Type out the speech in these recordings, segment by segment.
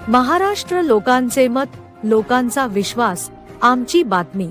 महाराष्ट्र लोकांचे मत, लोकांचा विश्वास, आमची बातमी।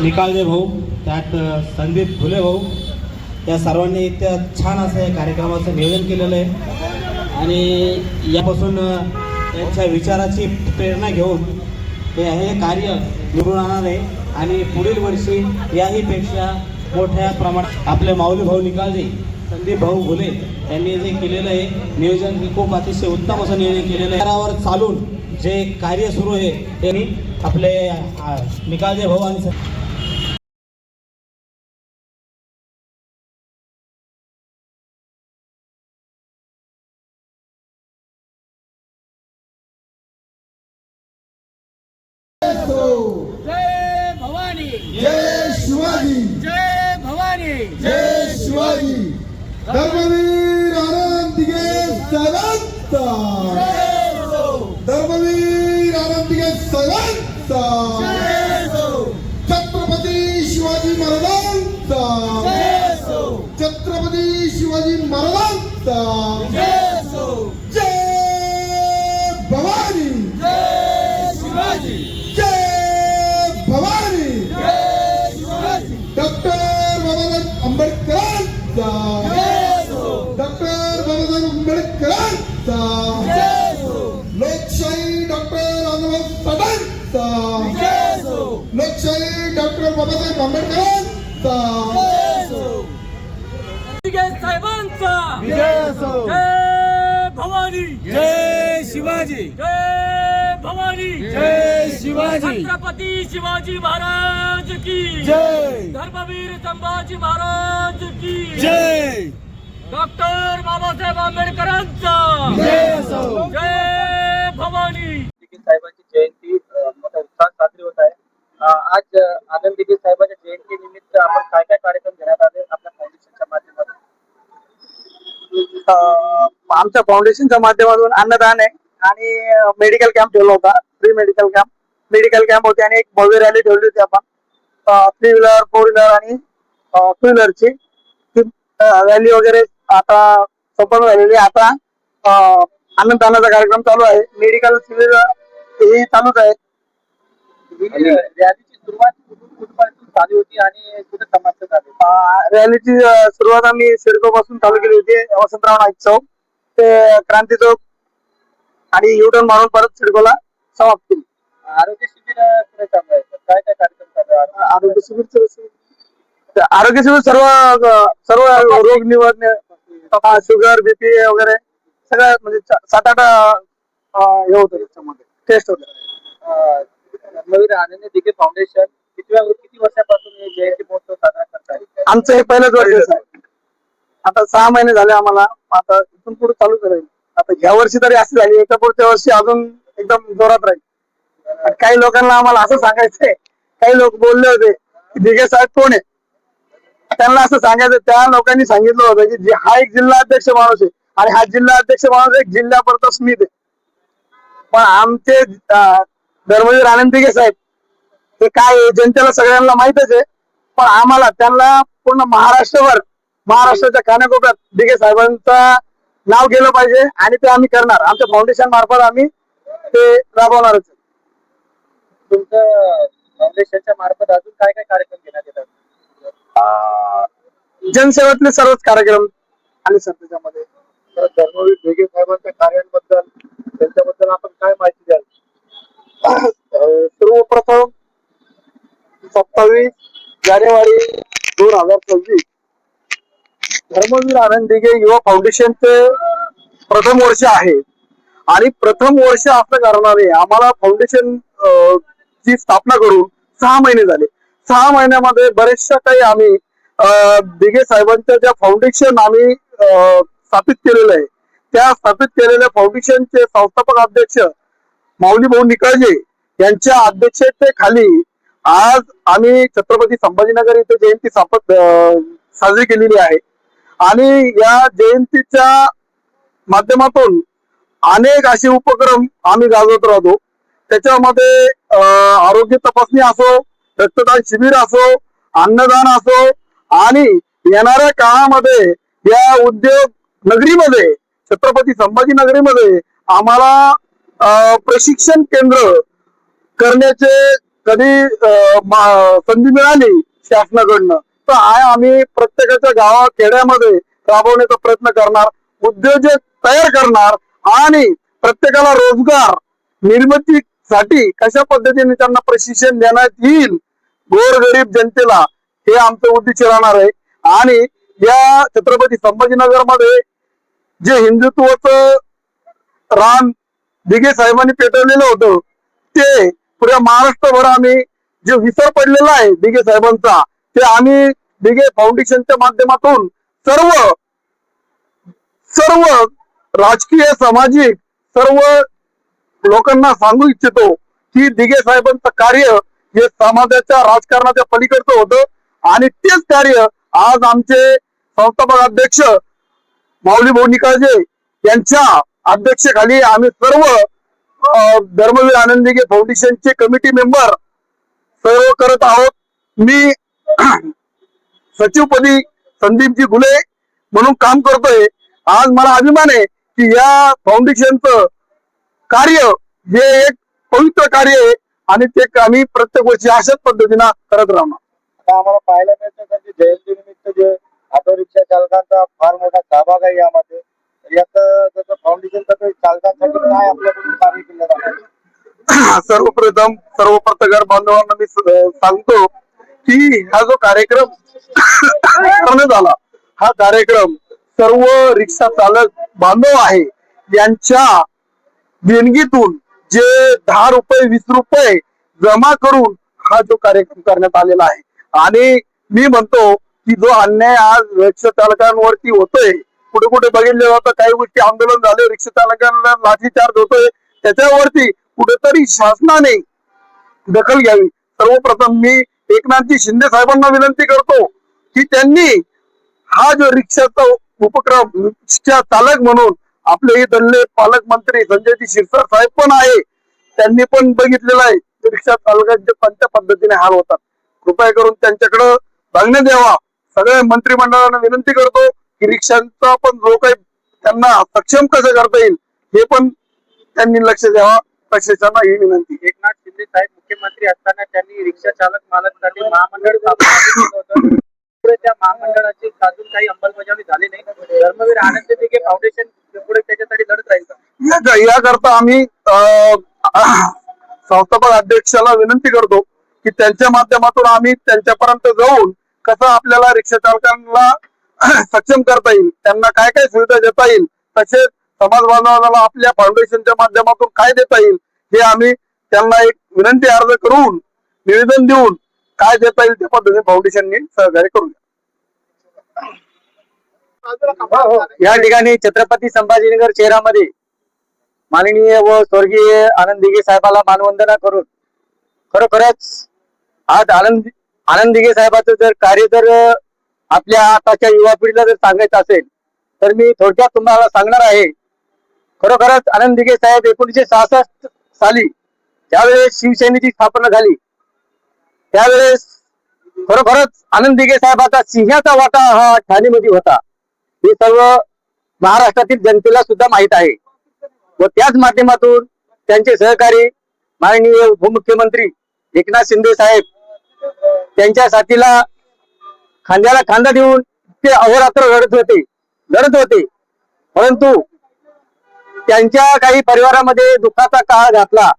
निकालदे भाऊ, त्यात संदीप फुले भाऊ, या सर्वांनी इतक्या छान असं या कार्यक्रमाचं नियोजन केलेलं आहे आणि यापासून त्यांच्या विचाराची प्रेरणा घेऊन हे कार्य निवडून आणणार आहे आणि पुढील वर्षी याहीपेक्षा मोठ्या प्रमाणात आपले माऊली भाऊ निकालदे, संदीप भाऊ फुले यांनी जे केलेलं आहे नियोजन खूप अतिशय उत्तम असं नियोजन केलेलं आहे। त्यावर चालून जे कार्य सुरू आहे त्यांनी आपले निकालदे भाऊ आणि जय भवानी, जय शिवाजी, जय भवानी, जय शिवाजी। धर्मवीर आनंद दिघे साहेबांचा, धर्मवीर आनंद दिघे साहेबांचा, छत्रपती शिवाजी महाराजांचा, छत्रपती शिवाजी महाराजांचा, जय भवानी, जय शिवाजी, जय भवानी, डॉक्टर बाबासाहेब आंबेडकरांचा, डॉक्टर बाबासाहेब आंबेडकरांचा, लोकशाही डॉक्टर अण्णाभाऊ साठेंचा, लोकशाही डॉक्टर बाबासाहेब आंबेडकरांचा, साहेबांचा जय भवानी, जय शिवाजी, जय भवानी, जय शिवाजी, छत्रपती शिवाजी महाराज की जय, धर्मवीर संभाजी महाराज की जय, डॉक्टर बाबासाहेब आंबेडकरांचा जय भवानी। साहेबांची जयंती मोठ्या उत्साहात साजरी होत आहे। आज आनंद दिघे साहेबांच्या जयंती निमित्त आपण काय काय कार्यक्रम घेण्यात आले आपल्या फाउंडेशनच्या माध्यमातून? आमच्या फाउंडेशनच्या माध्यमातून अन्नदान आहे आणि मेडिकल कॅम्प ठेवला होता, फ्री मेडिकल कॅम्प होते आणि एक भव्य रॅली ठेवली होती आपण 3 व्हीलर 4 व्हीलर आणि 2 व्हीलरची रॅली वगैरे आता संपन्न झालेली आहे। आता अन्नदानाचा कार्यक्रम चालू आहे, मेडिकल सिव्हिल हे चालूच आहे। रॅलीची सुरुवात कुठपासून झाली होती आणि कुठे समाप्त झाली? रॅलीची सुरुवात आम्ही सिडको पासून चालू केली होती, वसंतराव नाईक चौक ते क्रांती चौक आणि युटर्न मारून परत सिडकोला समाप्त केली। आरोग्य शिबिर कुठे चालू आहे? काय काय कार्यक्रम चालू आहे? आरोग्य शिबिर सर्व रोग निवारण, शुगर बीपी वगैरे सगळं म्हणजे 7-8 हे होतं त्याच्यामध्ये टेस्ट होतं। धर्मवीर आनंद दिघे फाउंडेशन किती वर्षापासून हे जयंती महोत्सव साजरा करत आहे? आमचं हे पहिलंच वर्ष आहे, आता 6 महिने झाले आम्हाला, आता इथून पुढे चालू करायचं। आता ह्या वर्षी तरी अशी झाली, याच्या पुढच्या वर्षी अजून एकदम जोरात राहील। काही लोकांना आम्हाला असं सांगायचंय, काही लोक बोलले होते की दिघे साहेब कोण आहे, त्यांना असं सांगायचं, त्या लोकांनी सांगितलं होतं की हा एक जिल्हा अध्यक्ष माणूस आहे आणि हा जिल्हा अध्यक्ष माणूस एक जिल्ह्यापुरता स्मित आहे, पण आमचे धर्मवीर आनंद दिघे साहेब हे काय जनतेला सगळ्यांना माहितच आहे, पण आम्हाला त्यांना पूर्ण महाराष्ट्राच्या कानाकोपऱ्यात दिघे साहेबांचा नाव गेलं पाहिजे आणि ते आम्ही करणार. आमच्या फाउंडेशन मार्फत आम्ही ते राबवणारच. तुमचं फाउंडेशनच्या मार्फत अजून काय काय कार्यक्रम घेण्यात येतात? जनसेवेतले सर्वच कार्यक्रम आणि सर त्याच्यामध्ये तर धर्मवीर ढेगे साहेबांच्या कार्यांबद्दल त्यांच्याबद्दल आपण काय माहिती द्याल? सर्वप्रथम 27 जानेवारी 2026 धर्मवीर आनंद दिघे युवा फाउंडेशनचे प्रथम वर्ष आहे आणि प्रथम वर्ष असं करणारे आम्हाला फाउंडेशन ची स्थापना करून 6 महिने झाले. 6 महिन्यामध्ये बरेचशा काही आम्ही दिघे साहेबांच्या ज्या फाउंडेशन आम्ही स्थापित केलेलं आहे त्या स्थापित केलेल्या फाउंडेशनचे संस्थापक अध्यक्ष माऊली भाऊ निकाळजे यांच्या अध्यक्षतेखाली आज आम्ही छत्रपती संभाजीनगर इथे जयंती साजरी केलेली आहे आणि या जयंतीच्या माध्यमातून अनेक असे उपक्रम आम्ही गाजवत राहतो. त्याच्यामध्ये आरोग्य तपासणी असो, रक्तदान शिबिर असो, अन्नदान असो आणि येणाऱ्या काळामध्ये या उद्योग नगरीमध्ये छत्रपती संभाजीनगरीमध्ये आम्हाला प्रशिक्षण केंद्र करण्याचे कधी संधी मिळाली शासनाकडनं तर आम्ही प्रत्येकाच्या गावा खेड्यामध्ये राबवण्याचा प्रयत्न करणार, उद्योजक तयार करणार आणि प्रत्येकाला रोजगार निर्मितीसाठी कशा पद्धतीने त्यांना प्रशिक्षण देण्यात येईल गोरगरीब जनतेला हे आमचं उद्दिष्ट राहणार आहे. आणि या छत्रपती संभाजीनगर मध्ये जे हिंदुत्वाचं रान दिघे साहेबांनी पेटवलेलं होतं ते पुऱ्या महाराष्ट्रभर आम्ही जे विसर पडलेला आहे दिघे साहेबांचा ते आम्ही दिघे फाउंडेशनच्या माध्यमातून सर्व राजकीय सामाजिक सर्व लोकांना सांगू इच्छितो की दिघे साहेबांचं कार्य हे समाजाच्या राजकारणाच्या पलीकडचं होतं आणि तेच कार्य आज आमचे संस्थापक अध्यक्ष माऊली भाऊ निकाळजे यांच्या अध्यक्षतेखाली आम्ही सर्व धर्मवीर आनंद दिघे फाउंडेशनचे कमिटी मेंबर सर्व करत आहोत. मी सचिवपदी संदीपजी घुले म्हणून काम करतोय. आज मला अभिमान आहे की या फाउंडेशनचं कार्य हे एक पवित्र कार्य आहे आणि ते आम्ही प्रत्येक वर्षी अशाच पद्धतीनं करत राहणार. आता आम्हाला पाहायला मिळतं की जयंती निमित्त जे ऑटो रिक्षा चालकांचा फार मोठा सहभाग आहे यामध्ये. याचं जसं फाउंडेशनचं चालकांसाठी काय आपल्याकडून कार्य केलं जाणार? सर्वप्रथम सर्व पत्रकार बांधवांना मी सांगतो की हा जो कार्यक्रम करण्यात आला हा कार्यक्रम सर्व रिक्षा चालक बांधव आहे यांच्या देणगीतून जे 10 रुपये 20 रुपये जमा करून हा जो कार्यक्रम करण्यात आलेला आहे. आणि मी म्हणतो की जो अन्याय आज रिक्षा चालकांवरती होतोय कुठे कुठे बघितलं जातं काही गोष्टी आंदोलन झाले रिक्षा चालकांना लाठीचार्ज होतोय त्याच्यावरती कुठेतरी शासनाने दखल घ्यावी. सर्वप्रथम मी एकनाथजी शिंदे साहेबांना विनंती करतो की त्यांनी हा जो रिक्षाचा उपक्रम रिक्षा चालक म्हणून आपले इथले पालकमंत्री संजयजी शिरसाट साहेब पण आहे त्यांनी पण बघितलेलं आहे रिक्षा चालकांचे कोणत्या पद्धतीने हाल होतात. कृपया करून त्यांच्याकडे बघण्यात यावा. सगळ्या मंत्रिमंडळाला विनंती करतो की रिक्षांचा पण जो काही त्यांना सक्षम कसं करता येईल हे पण त्यांनी लक्ष द्यावा. प्रशासनाला ही विनंती. एकनाथ शिंदे साहेब मुख्यमंत्री असताना त्यांनी रिक्षा चालक मालकांसाठी महामंडळ स्थापन केलं होतं. पुढे त्या महामंडळाची अजून काही अंमलबजावणी झाली नाही. धर्मवीर आनंद दिघे फाउंडेशन पुढे त्याच्यासाठी लढत राहील का? याकरता आम्ही संस्थापक अध्यक्षाला विनंती करतो की त्यांच्या माध्यमातून आम्ही त्यांच्यापर्यंत जाऊन कसं आपल्याला रिक्षा चालकांना सक्षम करता येईल त्यांना काय काय सुविधा देता येईल तसेच समाज बांधवांना आपल्या फाउंडेशनच्या माध्यमातून काय देता येईल हे आम्ही त्यांना एक विनंती अर्ज करून निवेदन देऊन काय देता येईल त्या पद्धतीने फाउंडेशनने सहकार्य करूया. या ठिकाणी छत्रपती संभाजीनगर शहरामध्ये माननीय व स्वर्गीय आनंद दिघे साहेबाला मानवंदना करून खरोखरच आज आनंद दिघे साहेबांचं जर कार्य जर आपल्या आताच्या युवा पिढीला जर सांगायचं असेल तर मी थोडक्यात तुम्हाला सांगणार आहे. खरोखरच आनंद दिघे साहेब 1966 साली ज्यावेळेस शिवसेनेची स्थापना झाली त्यावेळेस खरोखरच आनंद दिघे साहेबाचा सिंहाचा वाटा हा ठाणेमध्ये होता. हे सर्व महाराष्ट्रातील जनतेला सुद्धा माहित आहे व त्याच माध्यमातून त्यांचे सहकारी माननीय उपमुख्यमंत्री एकनाथ शिंदे साहेब त्यांच्या साथीला खांद्याला खांदा देऊन ते अहोरात्र लढत होते परंतु त्यांच्या काही परिवारामध्ये दुःखाचा काळ घातला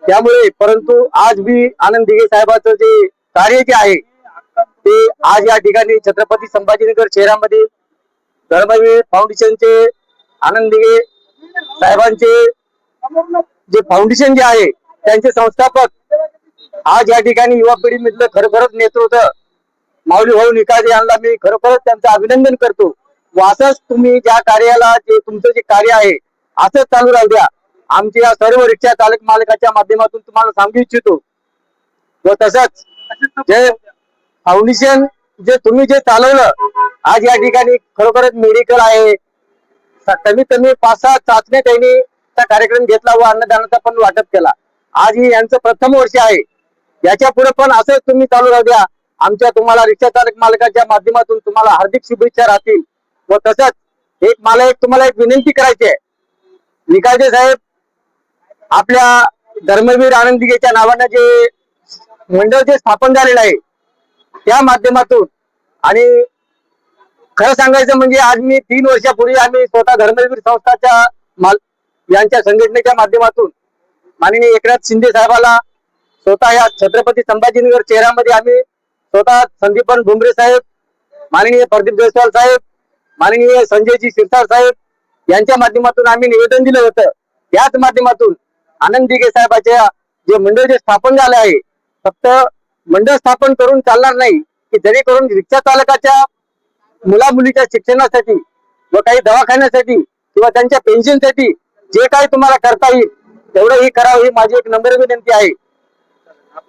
त्यामुळे परंतु आज भी आनंद दिघे साहेबांचं जे कार्य जे आहे ते आज या ठिकाणी छत्रपती संभाजीनगर शहरामध्ये धर्मवीर फाउंडेशनचे आनंद दिघे साहेबांचे जे फाउंडेशन जे आहे त्यांचे संस्थापक आज या ठिकाणी युवा पिढीमधलं खरोखरच नेतृत्व माऊली भाऊ निकाजे यांना मी खरोखरच त्यांचं अभिनंदन करतो व असंच तुम्ही ज्या कार्याला जे तुमचं जे कार्य आहे असंच चालू राहू द्या. आमच्या सर्व रिक्षा चालक मालकाच्या माध्यमातून तुम्हाला सांगू इच्छितो व तसंच जे फाउंडेशन जे तुम्ही जे चालवलं आज या ठिकाणी खरोखरच मेडिकल आहे कमीत कमी 5-6 चाचण्या त्यांनी त्या कार्यक्रम घेतला व अन्नदानाचा पण वाटप केला. आज ही यांचं प्रथम वर्ष आहे. याच्या पुढे पण असंच तुम्ही चालू राहू द्या. आमच्या तुम्हाला रिक्षा चालक मालकाच्या माध्यमातून तुम्हाला हार्दिक शुभेच्छा राहतील व तसंच मला तुम्हाला एक विनंती करायची आहे. निकाजे साहेब आपल्या धर्मवीर आनंद दिघेच्या नावानं जे मंडळ जे स्थापन झालेलं आहे त्या माध्यमातून आणि खरं सांगायचं म्हणजे आज मी 3 वर्षापूर्वी आम्ही स्वतः धर्मवीर संस्थाच्या यांच्या संघटनेच्या माध्यमातून माननीय एकनाथ शिंदे साहेबाला स्वतः या छत्रपती संभाजीनगर शहरामध्ये आम्ही स्वतः संदीपन भुमरे साहेब, माननीय प्रदीप जयस्वाल साहेब, माननीय संजयजी शिरसाट साहेब यांच्या माध्यमातून आम्ही निवेदन दिलं होतं. त्याच माध्यमातून आनंद दिघे साहेबाच्या जे मंडळ जे स्थापन झाले आहे फक्त मंडळ स्थापन करून चालणार नाही की जेणेकरून रिक्षा चालकाच्या मुला मुलीच्या शिक्षणासाठी व काही दवाखान्यासाठी किंवा त्यांच्या पेन्शनसाठी जे काही तुम्हाला करता येईल तेवढं ही करावं ही माझी एक नम्र विनंती आहे.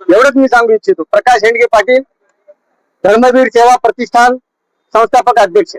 एवढंच मी सांगू इच्छितो. प्रकाश हेंडगे पाटील, धर्मवीर सेवा प्रतिष्ठान संस्थापक अध्यक्ष.